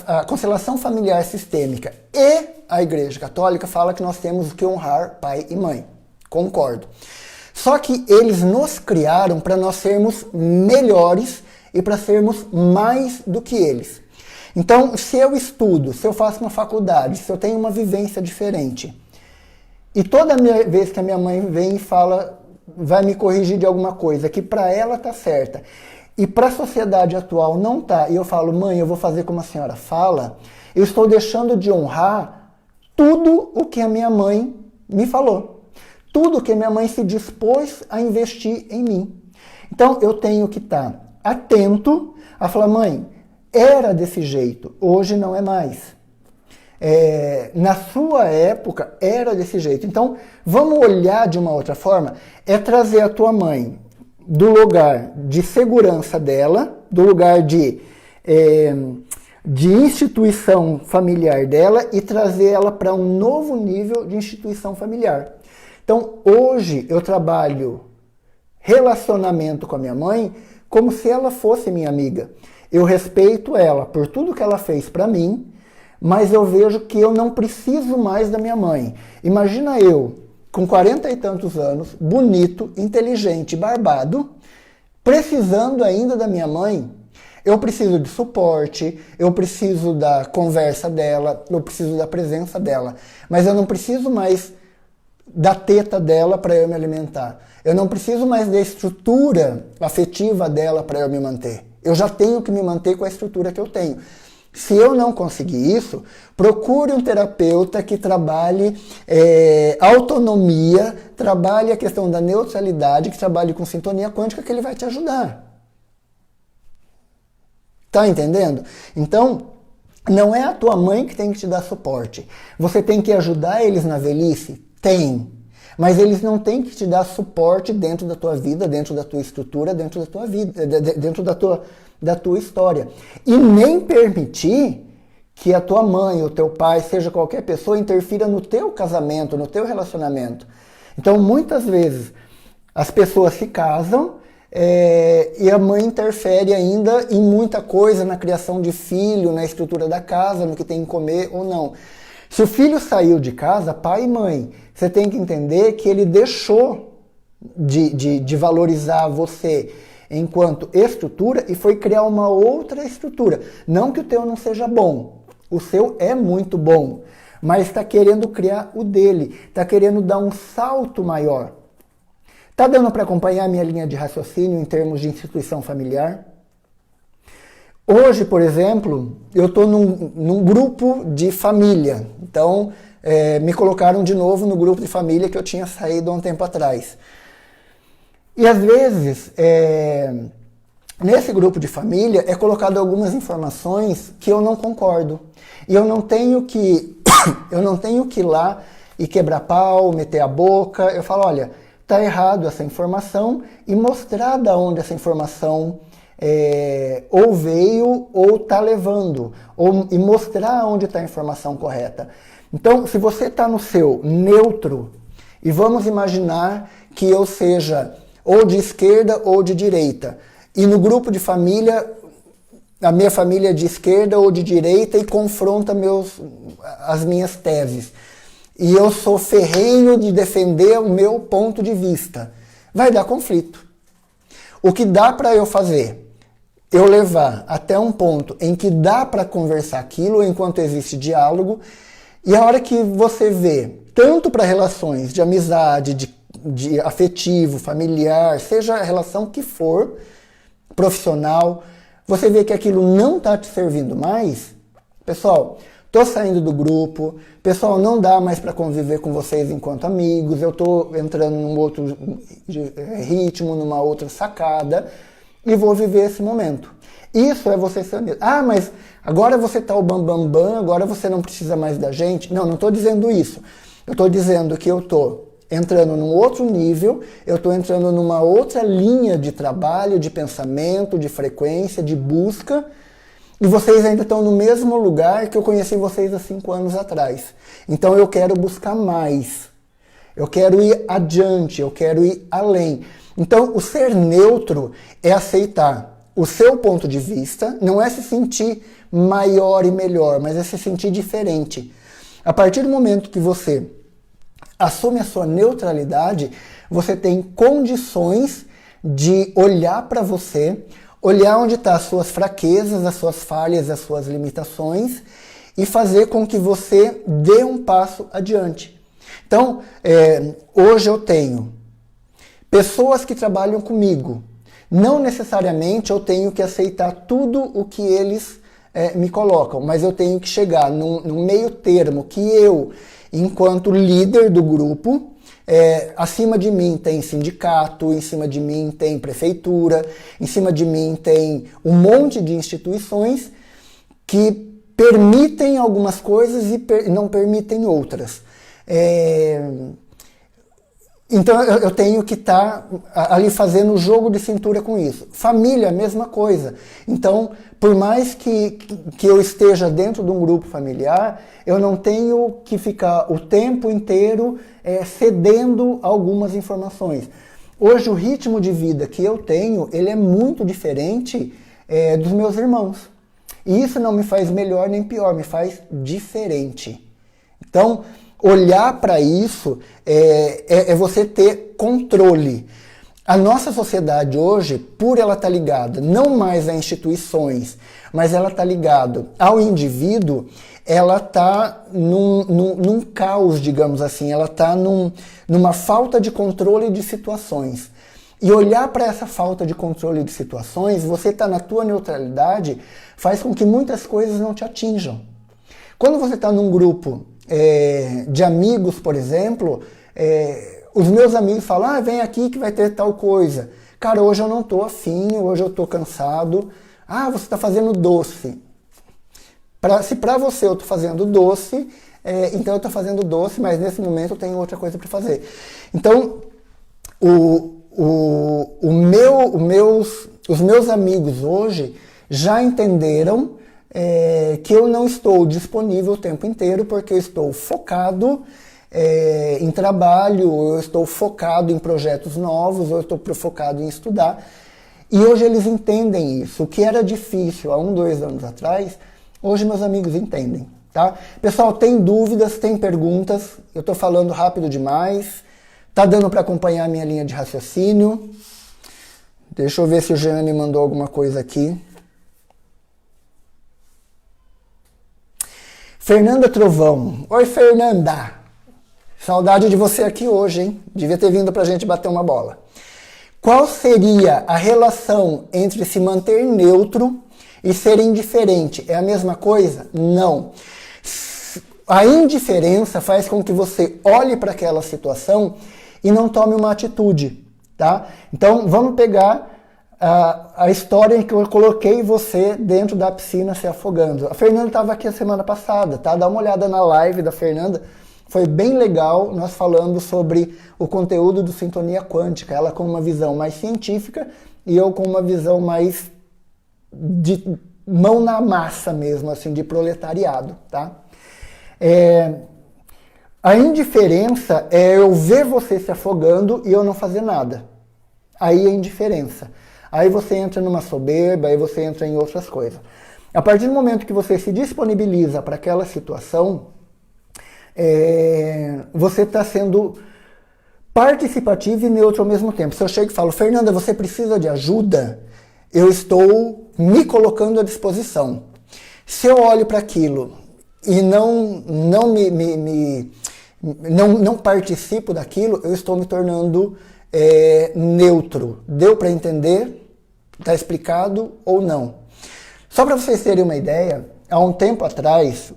A constelação familiar sistêmica e a Igreja Católica fala que nós temos que honrar pai e mãe. Concordo. Só que eles nos criaram para nós sermos melhores e para sermos mais do que eles. Então, se eu estudo, se eu faço uma faculdade, se eu tenho uma vivência diferente, e toda vez que a minha mãe vem e fala, vai me corrigir de alguma coisa que para ela tá certa e para a sociedade atual não tá, e eu falo, mãe, eu vou fazer como a senhora fala, eu estou deixando de honrar tudo o que a minha mãe me falou. Tudo que a minha mãe se dispôs a investir em mim. Então eu tenho que estar atento a falar, mãe, era desse jeito, hoje não é mais. Na sua época era desse jeito. Então, vamos olhar de uma outra forma, é trazer a tua mãe do lugar de segurança dela, do lugar de instituição familiar dela e trazer ela para um novo nível de instituição familiar. Então, hoje eu trabalho relacionamento com a minha mãe como se ela fosse minha amiga. Eu respeito ela por tudo que ela fez para mim, mas eu vejo que eu não preciso mais da minha mãe. Imagina eu, com 40 e tantos anos, bonito, inteligente, barbado, precisando ainda da minha mãe. Eu preciso de suporte, eu preciso da conversa dela, eu preciso da presença dela. Mas eu não preciso mais da teta dela para eu me alimentar. Eu não preciso mais da estrutura afetiva dela para eu me manter. Eu já tenho que me manter com a estrutura que eu tenho. Se eu não conseguir isso, procure um terapeuta que trabalhe autonomia, trabalhe a questão da neutralidade, que trabalhe com sintonia quântica, que ele vai te ajudar. Tá entendendo? Então, não é a tua mãe que tem que te dar suporte. Você tem que ajudar eles na velhice? Tem. Mas eles não têm que te dar suporte dentro da tua vida, dentro da tua estrutura, dentro da tua vida, dentro da tua história. E nem permitir que a tua mãe, o teu pai, seja qualquer pessoa, interfira no teu casamento, no teu relacionamento. Então, muitas vezes, as pessoas se casam e a mãe interfere ainda em muita coisa, na criação de filho, na estrutura da casa, no que tem que comer ou não. Se o filho saiu de casa, pai e mãe, você tem que entender que ele deixou de valorizar você enquanto estrutura e foi criar uma outra estrutura. Não que o teu não seja bom, o seu é muito bom, mas está querendo criar o dele, está querendo dar um salto maior. Tá dando para acompanhar a minha linha de raciocínio em termos de instituição familiar? Hoje, por exemplo, eu estou num grupo de família. Então, me colocaram de novo no grupo de família que eu tinha saído há um tempo atrás. E às vezes, nesse grupo de família, é colocado algumas informações que eu não concordo. E eu não tenho que ir lá e quebrar pau, meter a boca. Eu falo, olha, tá errado essa informação e mostrar de onde essa informação ou veio ou está levando, e mostrar onde está a informação correta. Então, se você está no seu neutro, e vamos imaginar que eu seja ou de esquerda ou de direita, e no grupo de família, a minha família é de esquerda ou de direita e confronta as minhas teses. E eu sou ferrenho de defender o meu ponto de vista. Vai dar conflito. O que dá para eu fazer? Eu levar até um ponto em que dá para conversar aquilo enquanto existe diálogo, e a hora que você vê, tanto para relações de amizade, de afetivo, familiar, seja a relação que for, profissional, você vê que aquilo não está te servindo mais, pessoal, estou saindo do grupo, pessoal, não dá mais para conviver com vocês enquanto amigos, eu estou entrando num outro ritmo, numa outra sacada, e vou viver esse momento. Isso é você ser honesto. Ah, mas agora você está o bambambam, agora você não precisa mais da gente. Não, não estou dizendo isso. Eu estou dizendo que eu estou entrando num outro nível, eu estou entrando numa outra linha de trabalho, de pensamento, de frequência, de busca, e vocês ainda estão no mesmo lugar que eu conheci vocês há 5 anos atrás. Então eu quero buscar mais. Eu quero ir adiante, eu quero ir além. Então, o ser neutro é aceitar o seu ponto de vista, não é se sentir maior e melhor, mas é se sentir diferente. A partir do momento que você assume a sua neutralidade, você tem condições de olhar para você, olhar onde estão as suas fraquezas, as suas falhas, as suas limitações e fazer com que você dê um passo adiante. Então, hoje eu tenho pessoas que trabalham comigo. Não necessariamente eu tenho que aceitar tudo o que eles me colocam, mas eu tenho que chegar num meio termo que eu, enquanto líder do grupo, acima de mim tem sindicato, em cima de mim tem prefeitura, em cima de mim tem um monte de instituições que permitem algumas coisas e não permitem outras. Então eu tenho que estar ali fazendo o jogo de cintura com isso. Família, a mesma coisa. Então, por mais que eu esteja dentro de um grupo familiar, eu não tenho que ficar o tempo inteiro cedendo algumas informações. Hoje o ritmo de vida que eu tenho, ele é muito diferente dos meus irmãos. E isso não me faz melhor nem pior, me faz diferente. Então, olhar para isso é você ter controle. A nossa sociedade hoje, por ela estar ligada não mais a instituições, mas ela está ligada ao indivíduo, ela está num caos, digamos assim, ela está numa falta de controle de situações. E olhar para essa falta de controle de situações, você está na tua neutralidade, faz com que muitas coisas não te atinjam. Quando você está num grupo de amigos, por exemplo, os meus amigos falam, vem aqui que vai ter tal coisa. Cara, hoje eu não estou afim, hoje eu estou cansado. Você está fazendo doce. Se para você eu estou fazendo doce, então eu estou fazendo doce, mas nesse momento eu tenho outra coisa para fazer. Então, os meus amigos hoje já entenderam que eu não estou disponível o tempo inteiro porque eu estou focado em trabalho, ou eu estou focado em projetos novos, ou eu estou focado em estudar. E hoje eles entendem isso. O que era difícil há 2 anos atrás, hoje meus amigos entendem. Tá? Pessoal, tem dúvidas, tem perguntas, eu estou falando rápido demais, tá dando para acompanhar a minha linha de raciocínio. Deixa eu ver se o Jean me mandou alguma coisa aqui. Fernanda Trovão. Oi, Fernanda. Saudade de você aqui hoje, hein? Devia ter vindo pra gente bater uma bola. Qual seria a relação entre se manter neutro e ser indiferente? É a mesma coisa? Não. A indiferença faz com que você olhe para aquela situação e não tome uma atitude, tá? Então, vamos pegar a história em que eu coloquei você dentro da piscina se afogando. A Fernanda estava aqui a semana passada, tá? Dá uma olhada na live da Fernanda. Foi bem legal, nós falamos sobre o conteúdo do Sintonia Quântica, ela com uma visão mais científica e eu com uma visão mais de mão na massa mesmo, assim, de proletariado, tá? A indiferença é eu ver você se afogando e eu não fazer nada. Aí é indiferença. Aí você entra numa soberba, aí você entra em outras coisas. A partir do momento que você se disponibiliza para aquela situação, você está sendo participativo e neutro ao mesmo tempo. Se eu chego e falo, Fernanda, você precisa de ajuda, eu estou me colocando à disposição. Se eu olho para aquilo e não participo daquilo, eu estou me tornando neutro. Deu para entender? Está explicado ou não? Só para vocês terem uma ideia, há um tempo atrás,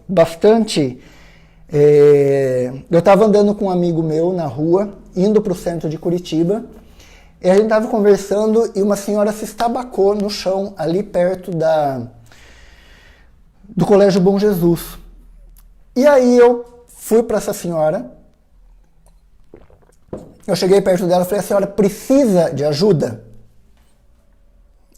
eu estava andando com um amigo meu na rua, indo para o centro de Curitiba, e a gente estava conversando e uma senhora se estabacou no chão, ali perto do Colégio Bom Jesus. E aí eu fui para essa senhora, eu cheguei perto dela e falei, a senhora precisa de ajuda?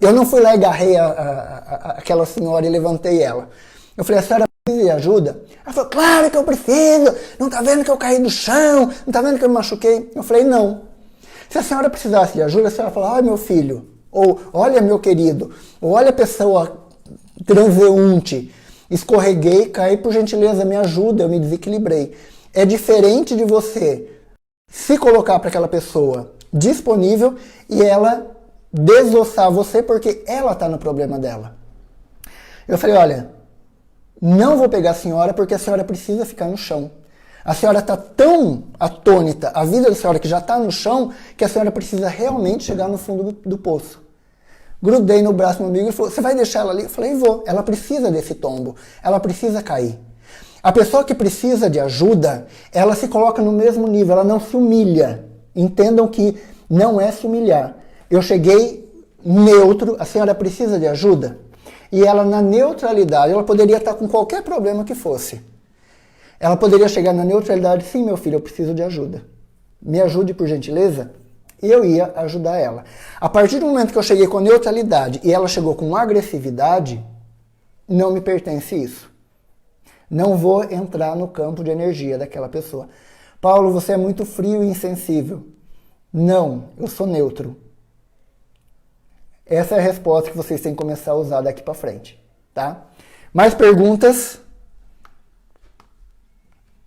Eu não fui lá e agarrei aquela senhora e levantei ela. Eu falei, a senhora precisa de ajuda? Ela falou, claro que eu preciso, não tá vendo que eu caí do chão, não tá vendo que eu me machuquei? Eu falei, não. Se a senhora precisasse de ajuda, a senhora falava, olha meu filho, ou olha meu querido, ou olha a pessoa transeunte, escorreguei, caí, por gentileza, me ajuda, eu me desequilibrei. É diferente de você se colocar para aquela pessoa disponível e ela desossar você porque ela está no problema dela. Eu falei, olha, não vou pegar a senhora porque a senhora precisa ficar no chão. A senhora está tão atônita, a vida da senhora que já está no chão, que a senhora precisa realmente chegar no fundo do poço. Grudei no braço do meu amigo e falou, você vai deixar ela ali? Eu falei, vou. Ela precisa desse tombo, ela precisa cair. A pessoa que precisa de ajuda, ela se coloca no mesmo nível, ela não se humilha. Entendam que não é se humilhar. Eu cheguei neutro, a senhora precisa de ajuda? E ela, na neutralidade, ela poderia estar com qualquer problema que fosse. Ela poderia chegar na neutralidade, sim, meu filho, eu preciso de ajuda. Me ajude, por gentileza? E eu ia ajudar ela. A partir do momento que eu cheguei com neutralidade e ela chegou com agressividade, não me pertence isso. Não vou entrar no campo de energia daquela pessoa. Paulo, você é muito frio e insensível. Não, eu sou neutro. Essa é a resposta que vocês têm que começar a usar daqui para frente, tá? Mais perguntas?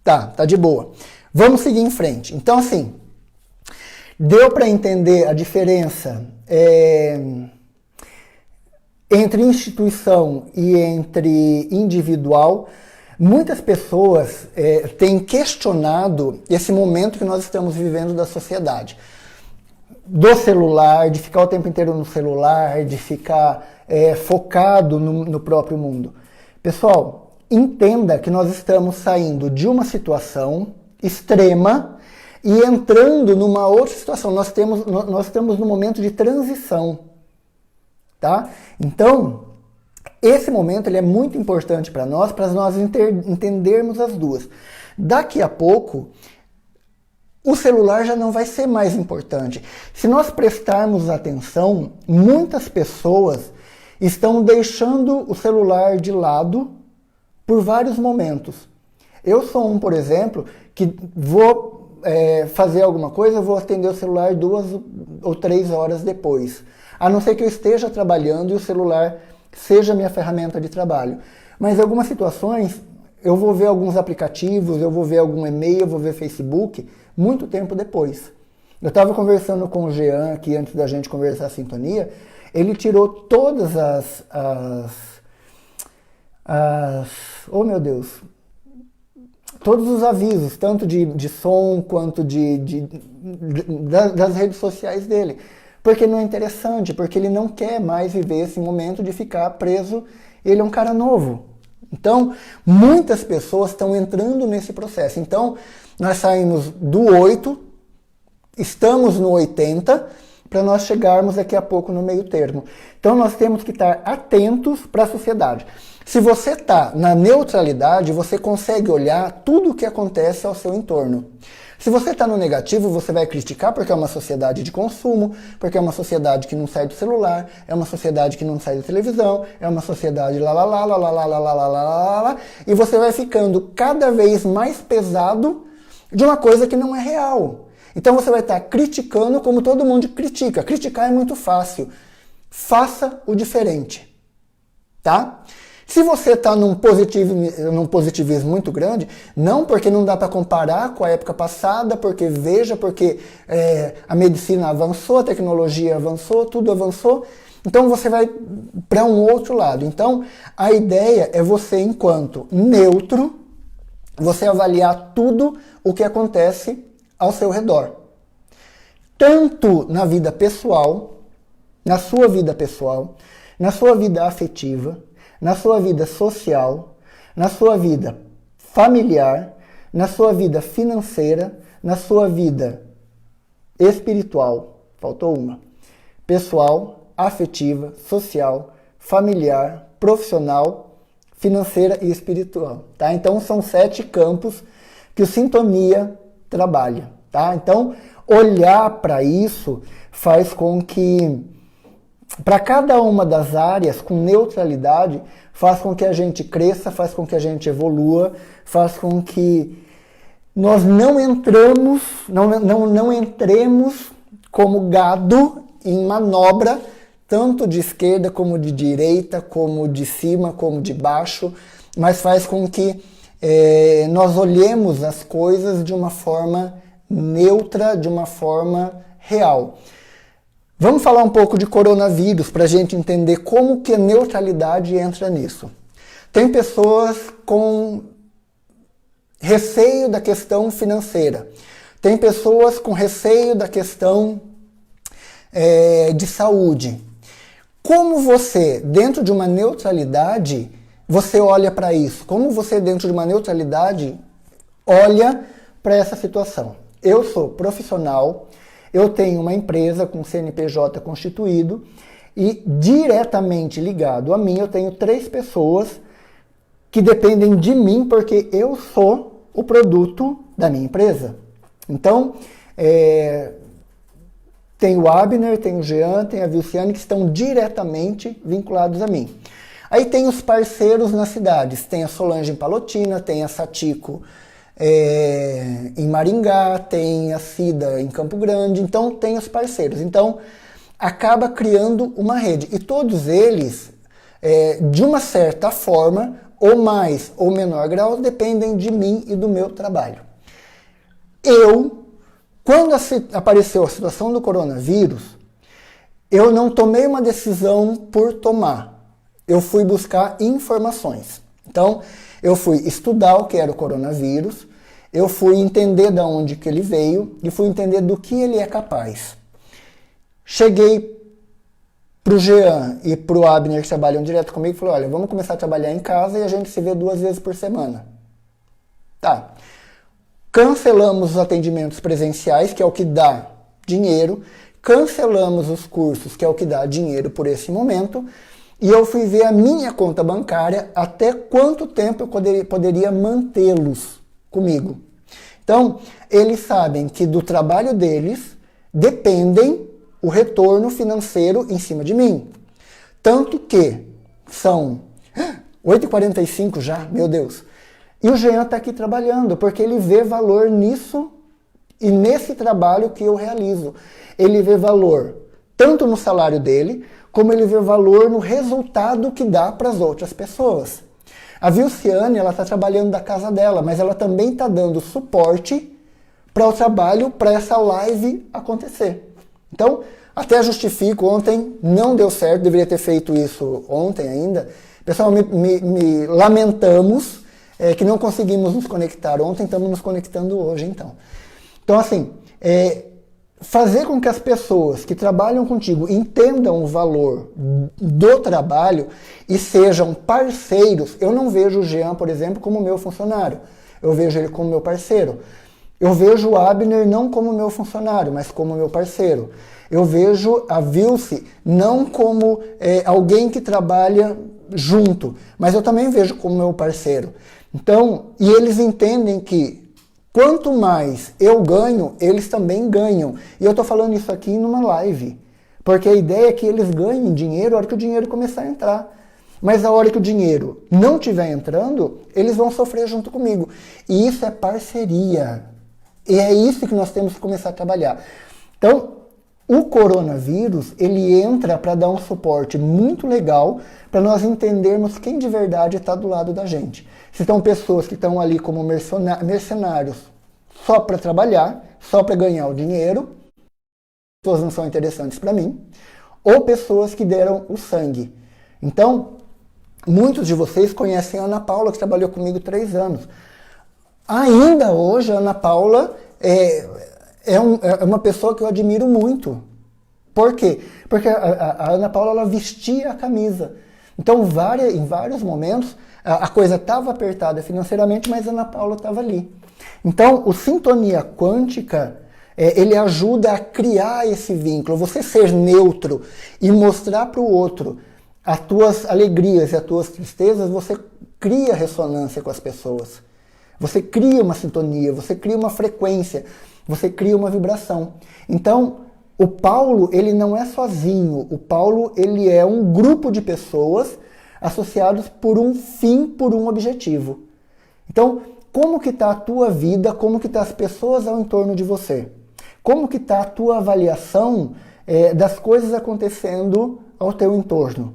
Tá de boa. Vamos seguir em frente. Então, assim, deu para entender a diferença entre instituição e entre individual. Muitas pessoas têm questionado esse momento que nós estamos vivendo da sociedade. Do celular, de ficar o tempo inteiro no celular, de ficar focado no próprio mundo. Pessoal, entenda que nós estamos saindo de uma situação extrema e entrando numa outra situação. Nós estamos num momento de transição. Tá? Então, esse momento ele é muito importante para nós entendermos as duas. Daqui a pouco, o celular já não vai ser mais importante. Se nós prestarmos atenção, muitas pessoas estão deixando o celular de lado por vários momentos. Eu sou um, por exemplo, que vou fazer alguma coisa, vou atender o celular 2 ou 3 horas depois. A não ser que eu esteja trabalhando e o celular seja minha ferramenta de trabalho. Mas em algumas situações, eu vou ver alguns aplicativos, eu vou ver algum e-mail, eu vou ver Facebook, muito tempo depois. Eu estava conversando com o Jean aqui antes da gente conversar a sintonia, ele tirou todas oh meu Deus, todos os avisos, tanto de som quanto das redes sociais dele. Porque não é interessante, porque ele não quer mais viver esse momento de ficar preso. Ele é um cara novo. Então, muitas pessoas estão entrando nesse processo. Então, nós saímos do 8, estamos no 80, para nós chegarmos daqui a pouco no meio termo. Então, nós temos que estar atentos para a sociedade. Se você está na neutralidade, você consegue olhar tudo o que acontece ao seu entorno. Se você está no negativo, você vai criticar porque é uma sociedade de consumo, porque é uma sociedade que não sai do celular, é uma sociedade que não sai da televisão, é uma sociedade e você vai ficando cada vez mais pesado de uma coisa que não é real. Então você vai estar criticando como todo mundo critica. Criticar é muito fácil. Faça o diferente. Tá? Se você está num positivismo muito grande, não porque não dá para comparar com a época passada, porque a medicina avançou, a tecnologia avançou, tudo avançou, então você vai para um outro lado. Então a ideia é você, enquanto neutro, você avaliar tudo o que acontece ao seu redor. Tanto na vida pessoal, na sua vida pessoal, na sua vida afetiva, na sua vida social, na sua vida familiar, na sua vida financeira, na sua vida espiritual, faltou uma, pessoal, afetiva, social, familiar, profissional, financeira e espiritual. Tá? Então são 7 campos que o Sintonia trabalha. Tá? Então olhar para isso faz com que para cada uma das áreas, com neutralidade, faz com que a gente cresça, faz com que a gente evolua, faz com que nós não entremos como gado em manobra, tanto de esquerda como de direita, como de cima, como de baixo, mas faz com que nós olhemos as coisas de uma forma neutra, de uma forma real. Vamos falar um pouco de coronavírus para a gente entender como que a neutralidade entra nisso. Tem pessoas com receio da questão financeira. Tem pessoas com receio da questão de saúde. Como você, dentro de uma neutralidade, você olha para isso? Como você, dentro de uma neutralidade, olha para essa situação? Eu sou profissional. Eu tenho uma empresa com CNPJ constituído e diretamente ligado a mim eu tenho 3 pessoas que dependem de mim porque eu sou o produto da minha empresa. Então, tem o Abner, tem o Jean, tem a Vilciane que estão diretamente vinculados a mim. Aí tem os parceiros nas cidades, tem a Solange em Palotina, tem a Satiko em Maringá, tem a Cida em Campo Grande, então tem os parceiros. Então acaba criando uma rede e todos eles, de uma certa forma, ou mais ou menor grau, dependem de mim e do meu trabalho. Quando apareceu a situação do coronavírus, eu não tomei uma decisão por tomar. Eu fui buscar informações. Então, eu fui estudar o que era o coronavírus, eu fui entender de onde que ele veio e fui entender do que ele é capaz. Cheguei para o Jean e para o Abner, que trabalham direto comigo, e falei, olha, vamos começar a trabalhar em casa e a gente se vê 2 vezes por semana. Tá. Cancelamos os atendimentos presenciais, que é o que dá dinheiro, cancelamos os cursos, que é o que dá dinheiro por esse momento, e eu fui ver a minha conta bancária até quanto tempo eu poderia mantê-los comigo. Então, eles sabem que do trabalho deles dependem o retorno financeiro em cima de mim. Tanto que são 8h45 já, meu Deus. E o Jean está aqui trabalhando, porque ele vê valor nisso e nesse trabalho que eu realizo. Ele vê valor tanto no salário dele, como ele vê valor no resultado que dá para as outras pessoas. A Vilciane, ela está trabalhando da casa dela, mas ela também está dando suporte para o trabalho, para essa live acontecer. Então, até justifico, ontem não deu certo, deveria ter feito isso ontem ainda. Pessoal, me lamentamos que não conseguimos nos conectar ontem, estamos nos conectando hoje, então. Então, assim, fazer com que as pessoas que trabalham contigo entendam o valor do trabalho e sejam parceiros. Eu não vejo o Jean, por exemplo, como meu funcionário. Eu vejo ele como meu parceiro. Eu vejo o Abner não como meu funcionário, mas como meu parceiro. Eu vejo a Vilce não como alguém que trabalha junto, mas eu também vejo como meu parceiro. Então, e eles entendem que quanto mais eu ganho, eles também ganham. E eu estou falando isso aqui numa live. Porque a ideia é que eles ganhem dinheiro a hora que o dinheiro começar a entrar. Mas a hora que o dinheiro não estiver entrando, eles vão sofrer junto comigo. E isso é parceria. E é isso que nós temos que começar a trabalhar. Então, o coronavírus, ele entra para dar um suporte muito legal para nós entendermos quem de verdade está do lado da gente. Se estão pessoas que estão ali como mercenários só para trabalhar, só para ganhar o dinheiro, pessoas não são interessantes para mim, ou pessoas que deram o sangue. Então, muitos de vocês conhecem a Ana Paula, que trabalhou comigo 3 anos. Ainda hoje, a Ana Paula é uma pessoa que eu admiro muito. Por quê? Porque a Ana Paula, ela vestia a camisa. Então, em vários momentos, a coisa estava apertada financeiramente, mas a Ana Paula estava ali. Então, o Sintonia Quântica, ele ajuda a criar esse vínculo. Você ser neutro e mostrar para o outro as tuas alegrias e as tuas tristezas, você cria ressonância com as pessoas. Você cria uma sintonia, você cria uma frequência, você cria uma vibração. Então, o Paulo, ele não é sozinho. O Paulo, ele é um grupo de pessoas associados por um fim, por um objetivo. Então, como que está a tua vida, como que estão as pessoas ao entorno de você? Como que está a tua avaliação das coisas acontecendo ao teu entorno?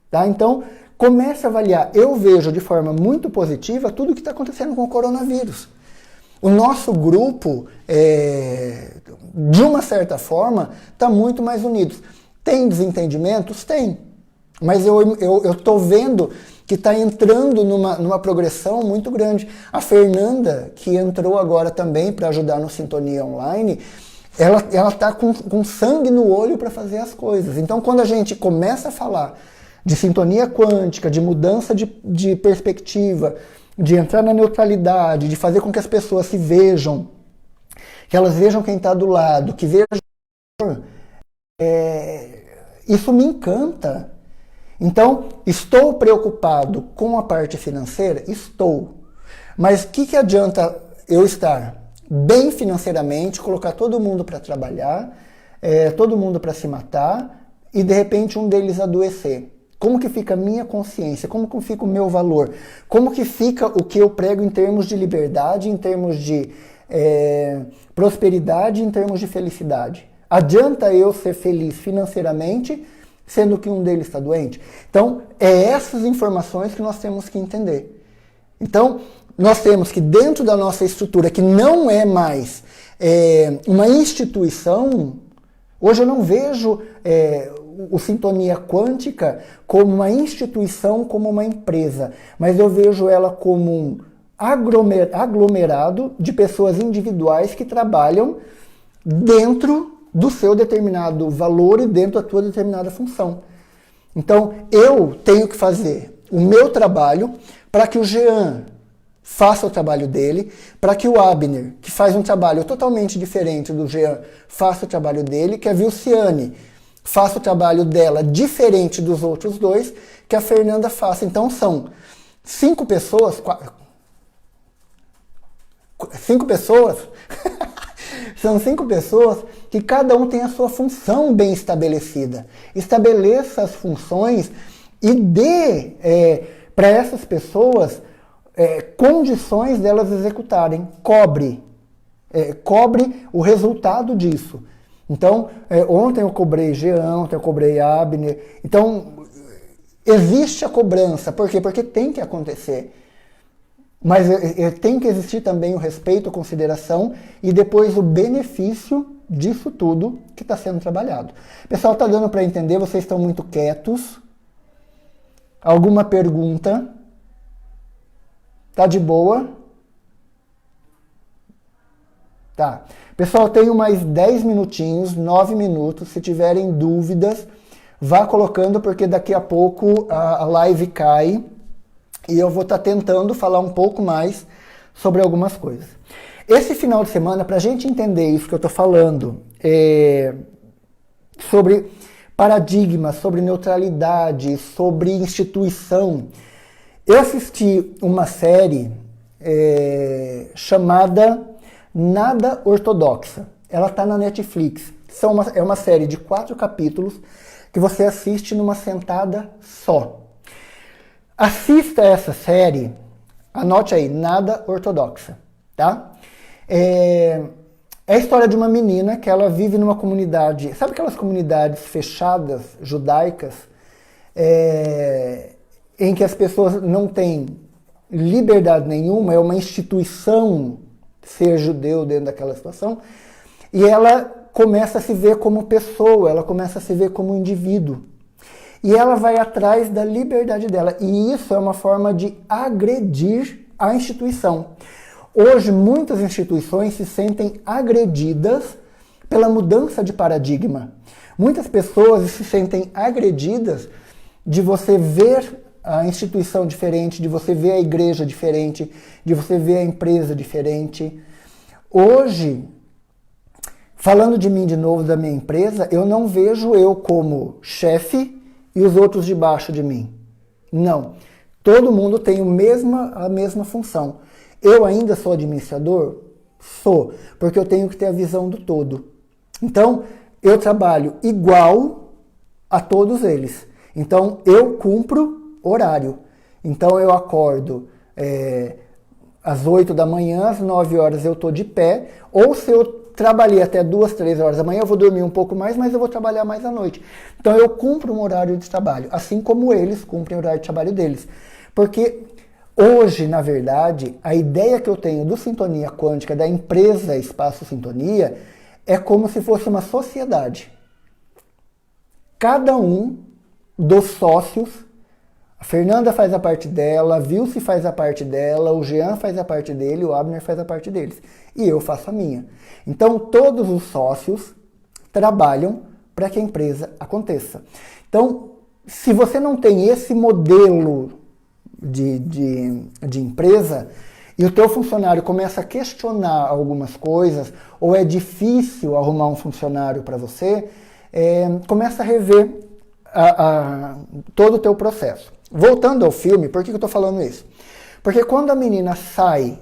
Tá? Então, comece a avaliar. Eu vejo de forma muito positiva tudo o que está acontecendo com o coronavírus. O nosso grupo, de uma certa forma, está muito mais unido. Tem desentendimentos? Tem. Mas eu estou vendo que está entrando numa progressão muito grande. A Fernanda, que entrou agora também para ajudar no Sintonia Online, ela está com sangue no olho para fazer as coisas. Então, quando a gente começa a falar de sintonia quântica, de mudança de perspectiva, de entrar na neutralidade, de fazer com que as pessoas se vejam, que elas vejam quem está do lado, que vejam... isso me encanta. Então, estou preocupado com a parte financeira? Estou. Mas o que adianta eu estar bem financeiramente, colocar todo mundo para trabalhar, todo mundo para se matar, e de repente um deles adoecer? Como que fica a minha consciência? Como que fica o meu valor? Como que fica o que eu prego em termos de liberdade, em termos de prosperidade, em termos de felicidade? Adianta eu ser feliz financeiramente sendo que um deles está doente? Então, é essas informações que nós temos que entender. Então, nós temos que dentro da nossa estrutura, que não é mais uma instituição, hoje eu não vejo o Sintonia Quântica como uma instituição, como uma empresa, mas eu vejo ela como um aglomerado de pessoas individuais que trabalham dentro do seu determinado valor e dentro da tua determinada função. Então, eu tenho que fazer o meu trabalho para que o Jean faça o trabalho dele, para que o Abner, que faz um trabalho totalmente diferente do Jean, faça o trabalho dele, que a Vilciane faça o trabalho dela diferente dos outros dois, que a Fernanda faça. Então são 5 pessoas, 5 pessoas, são 5 pessoas que cada um tem a sua função bem estabelecida. Estabeleça as funções e dê para essas pessoas condições delas executarem. Cobre o resultado disso. Então, ontem eu cobrei Jean, ontem eu cobrei Abner. Então, existe a cobrança. Por quê? Porque tem que acontecer. Mas tem que existir também o respeito, a consideração e depois o benefício disso tudo que está sendo trabalhado. Pessoal, está dando para entender? Vocês estão muito quietos? Alguma pergunta? Tá de boa? Tá. Pessoal, tenho mais 10 minutinhos, 9 minutos. Se tiverem dúvidas, vá colocando, porque daqui a pouco a live cai e eu vou estar tentando falar um pouco mais sobre algumas coisas. Esse final de semana, para a gente entender isso que eu estou falando, sobre paradigma, sobre neutralidade, sobre instituição, eu assisti uma série chamada Nada Ortodoxa. Ela está na Netflix. É uma série de 4 capítulos que você assiste numa sentada só. Assista essa série, anote aí, Nada Ortodoxa, tá? É a história de uma menina que ela vive numa comunidade, sabe aquelas comunidades fechadas, judaicas, em que as pessoas não têm liberdade nenhuma, é uma instituição ser judeu dentro daquela situação, e ela começa a se ver como pessoa, ela começa a se ver como indivíduo. E ela vai atrás da liberdade dela. E isso é uma forma de agredir a instituição. Hoje, muitas instituições se sentem agredidas pela mudança de paradigma. Muitas pessoas se sentem agredidas de você ver a instituição diferente, de você ver a igreja diferente, de você ver a empresa diferente. Hoje, falando de mim de novo, da minha empresa, eu não vejo eu como chefe e os outros debaixo de mim. Não. Todo mundo tem a mesma função. Eu ainda sou administrador? Sou, porque eu tenho que ter a visão do todo. Então, eu trabalho igual a todos eles. Então, eu cumpro horário. Então, eu acordo às 8 da manhã, às 9 horas eu estou de pé, ou se eu trabalhei até 2, 3 horas da manhã, eu vou dormir um pouco mais, mas eu vou trabalhar mais à noite. Então eu cumpro um horário de trabalho, assim como eles cumprem o horário de trabalho deles. Porque hoje, na verdade, a ideia que eu tenho do Sintonia Quântica, da empresa Espaço Sintonia, é como se fosse uma sociedade. Cada um dos sócios, a Fernanda faz a parte dela, a Vilce faz a parte dela, o Jean faz a parte dele, o Abner faz a parte deles. E eu faço a minha. Então, todos os sócios trabalham para que a empresa aconteça. Então, se você não tem esse modelo de empresa e o teu funcionário começa a questionar algumas coisas, ou é difícil arrumar um funcionário para você, começa a rever todo o teu processo. Voltando ao filme, por que eu estou falando isso? Porque quando a menina sai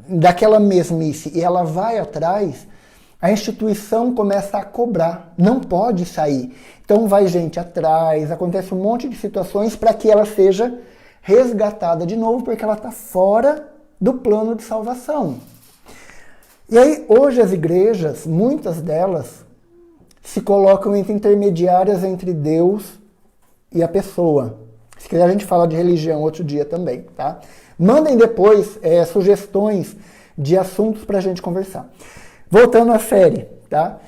daquela mesmice e ela vai atrás, a instituição começa a cobrar, não pode sair. Então vai gente atrás, acontece um monte de situações para que ela seja resgatada de novo, porque ela está fora do plano de salvação. E aí hoje as igrejas, muitas delas, se colocam entre intermediárias entre Deus e a pessoa. Se quiser a gente fala de religião outro dia também, tá? Mandem depois sugestões de assuntos para a gente conversar. Voltando à série, tá?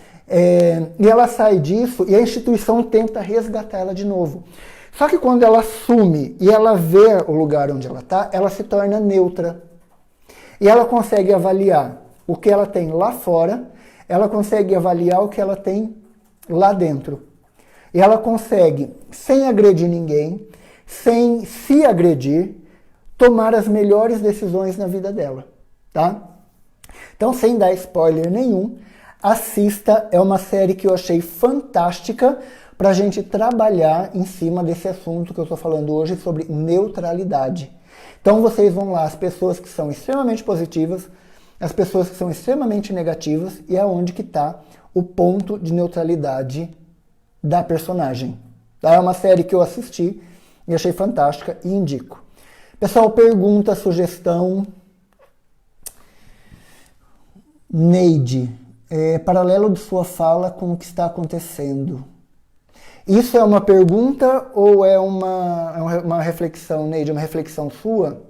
E ela sai disso e a instituição tenta resgatar ela de novo. Só que quando ela assume e ela vê o lugar onde ela está, ela se torna neutra. E ela consegue avaliar o que ela tem lá fora, ela consegue avaliar o que ela tem lá dentro. E ela consegue, sem agredir ninguém, sem se agredir, tomar as melhores decisões na vida dela, tá? Então, sem dar spoiler nenhum, assista, é uma série que eu achei fantástica para a gente trabalhar em cima desse assunto que eu estou falando hoje sobre neutralidade. Então vocês vão lá, as pessoas que são extremamente positivas, as pessoas que são extremamente negativas, e aonde que está o ponto de neutralidade da personagem. Tá? É uma série que eu assisti e achei fantástica e indico. Pessoal, pergunta, sugestão. Neide, paralelo de sua fala com o que está acontecendo. Isso é uma pergunta ou é uma reflexão, Neide? Uma reflexão sua?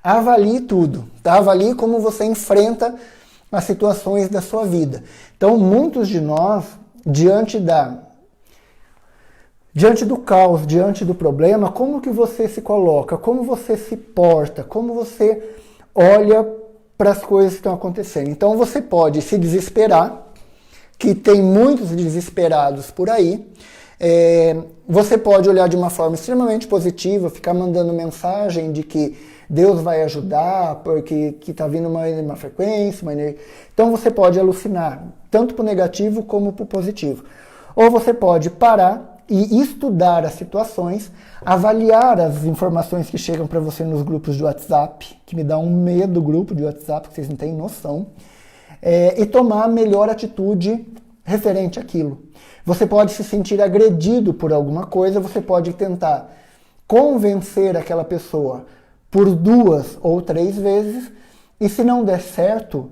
Avalie tudo, tá? Avalie como você enfrenta as situações da sua vida. Então, muitos de nós, diante do caos, diante do problema, como que você se coloca? Como você se porta? Como você olha para as coisas que estão acontecendo? Então, você pode se desesperar, que tem muitos desesperados por aí. Você pode olhar de uma forma extremamente positiva, ficar mandando mensagem de que Deus vai ajudar, porque está vindo uma frequência, uma energia. Então você pode alucinar, tanto para o negativo como para o positivo. Ou você pode parar e estudar as situações, avaliar as informações que chegam para você nos grupos de WhatsApp, que me dá um medo do grupo de WhatsApp, que vocês não têm noção, e tomar a melhor atitude referente àquilo. Você pode se sentir agredido por alguma coisa, você pode tentar convencer aquela pessoa por 2 ou 3 vezes, e se não der certo,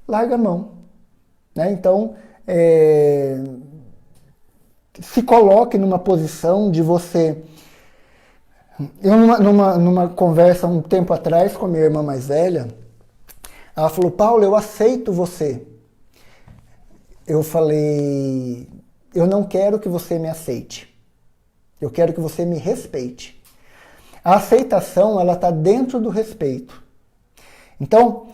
larga a mão. Né? Então, se coloque numa posição de você... Eu, numa conversa um tempo atrás com a minha irmã mais velha, ela falou, Paulo, eu aceito você. Eu falei, eu não quero que você me aceite. Eu quero que você me respeite. A aceitação, ela está dentro do respeito. Então,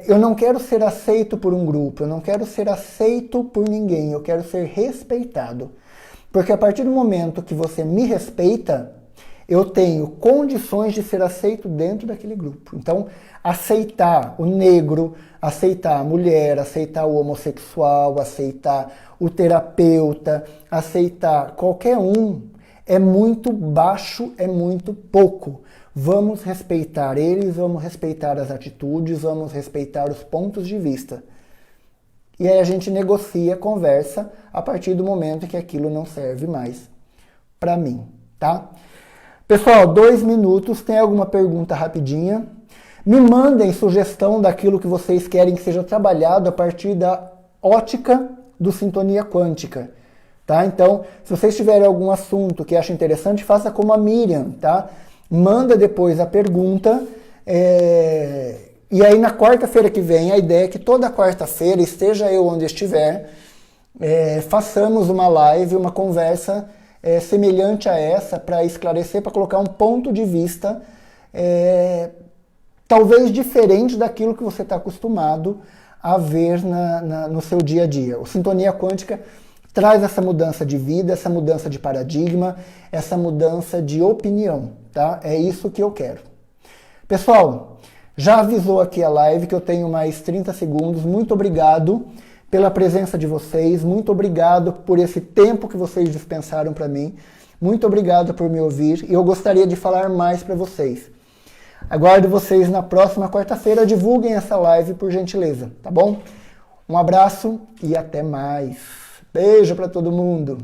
eu não quero ser aceito por um grupo, eu não quero ser aceito por ninguém, eu quero ser respeitado. Porque a partir do momento que você me respeita, eu tenho condições de ser aceito dentro daquele grupo. Então, aceitar o negro, aceitar a mulher, aceitar o homossexual, aceitar o terapeuta, aceitar qualquer um, é muito baixo, é muito pouco. Vamos respeitar eles, vamos respeitar as atitudes, vamos respeitar os pontos de vista. E aí a gente negocia, conversa, a partir do momento que aquilo não serve mais para mim, tá? Pessoal, 2 minutos, tem alguma pergunta rapidinha? Me mandem sugestão daquilo que vocês querem que seja trabalhado a partir da ótica do Sintonia Quântica. Tá? Então, se vocês tiverem algum assunto que achem interessante, faça como a Miriam, tá? Manda depois a pergunta, e aí na quarta-feira que vem, a ideia é que toda quarta-feira, esteja eu onde estiver, façamos uma live, uma conversa semelhante a essa, para esclarecer, para colocar um ponto de vista talvez diferente daquilo que você está acostumado a ver no seu dia a dia. O Sintonia Quântica traz essa mudança de vida, essa mudança de paradigma, essa mudança de opinião, tá? É isso que eu quero. Pessoal, já avisou aqui a live que eu tenho mais 30 segundos. Muito obrigado pela presença de vocês, muito obrigado por esse tempo que vocês dispensaram para mim, muito obrigado por me ouvir, e eu gostaria de falar mais para vocês. Aguardo vocês na próxima quarta-feira, divulguem essa live por gentileza, tá bom? Um abraço e até mais. Beijo para todo mundo.